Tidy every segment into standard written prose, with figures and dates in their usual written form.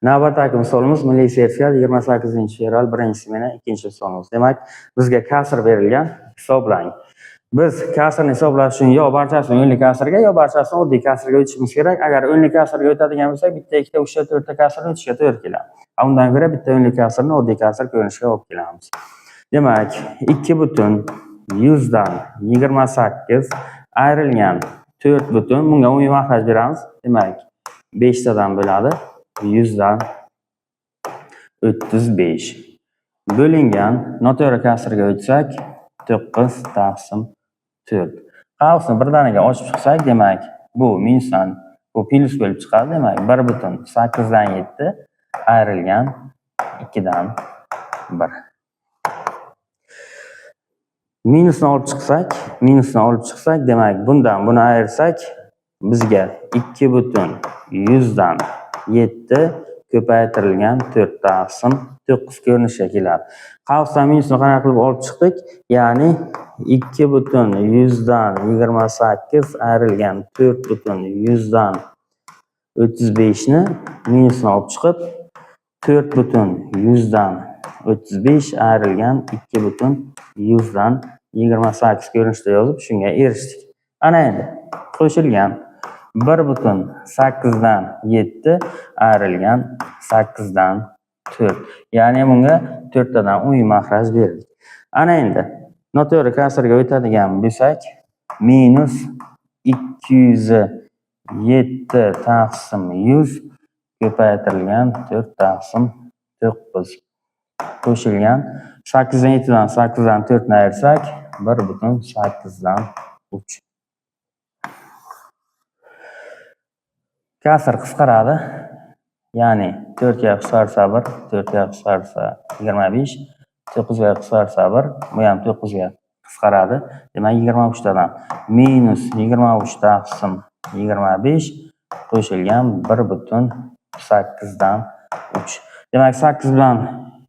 Navbatdagi misolimiz milliy sertifikat 28-fevral 1-smena 2-misolimiz. Demak, bizga kasr berilgan, hisoblang. Biz kasrni hisoblash uchun yo barchasini o'nli kasrga, yo barchasini oddiy kasrga o'tishimiz kerak. Agar o'nli kasrga o'tadigan bo'lsak, bitta, ikkita, uchta, to'rtta kasrni o'tishga to'g'ri keladi. Undan ko'ra bitta o'nli kasrni oddiy kasr ko'rinishga olib kelamiz. Demak, 2/100 dan 28 ayrilgan 4 butun, bunga umumiy mahraj beramiz. Demak, 5 tadan bo'ladi. 100 dan 35 bo'lingan noto'g'ri kasrga o'tsak 9 taqsim 4. Qavsni birdaniga ochib chiqsak, demak, bu minusdan bu plus bo'lib chiqadi. Demak, 1/8 dan 7 ayrilgan 2 dan 1. Minusni olib chiqsak, demak, bundan buni ayirsak, bizga 2/100 dan 7 ko'paytirilgan 4 taqsim 9 ko'rinishga keladi. Qavsdan minusni qanaqa qilib olib chiqdik? Ya'ni 2/100 dan 28 ayrilgan 4/100 dan 35 ni minusni olib chiqib 4/100 dan 35 ayrilgan 2/100 dan 28 ko'rinishda yozib shunga erishdik. Ana endi qo'shilgan 1/8 dan 7 ayrilgan 8 dan 4. Ya'ni bunga 4 tadan umumiy mahraj berdik. Ana endi noto'g'ri kasrga o'tadigan bo'lsak, minus 207 taqsim 100 ko'paytirilgan 4 taqsim 9 qo'shilgan 8 dan 7 dan 8 dan 4 ni ayirsak 1/8 dan 3. Kasr qisqaradi. Ya'ni 4 ga qisqarsa 1, 4 ga qisqarsa 25, 9 ga qisqarsa 1, bu ham 9 ga qisqaradi. Demak, 23 tadan minus 23 taqsim 25 qo'shilgan 1/8 dan 3. Demak, 8 bilan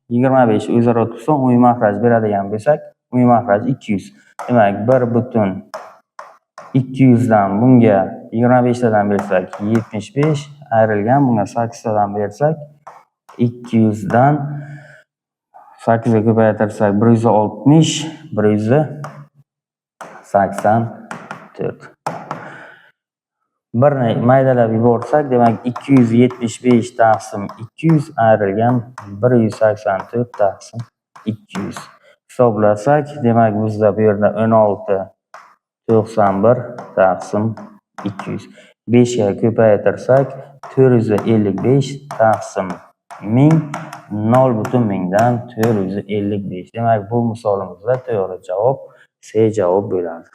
25 o'zaro tursa, umumiy mahraj beradigan bo'lsak, umumiy mahraj 200. Demak, 1/200 dan bunga 25 tadan bersak 75 ayrilgan, bunga 8 tadan bersak 200 dan 8 ga ko'paytirsak 160, 184. Birni maydalab yuborsak, demak 275 taqsim 200 ayrilgan 184 taqsim 200. Hisoblasak, demak bizda bu yerda 1691 taqsim 200. 5 ga ko'paytirsak 455 taqsim 1000 0,1000 dan 455. Demak, bu misolimizda to'g'ri javob C javob bo'ladi.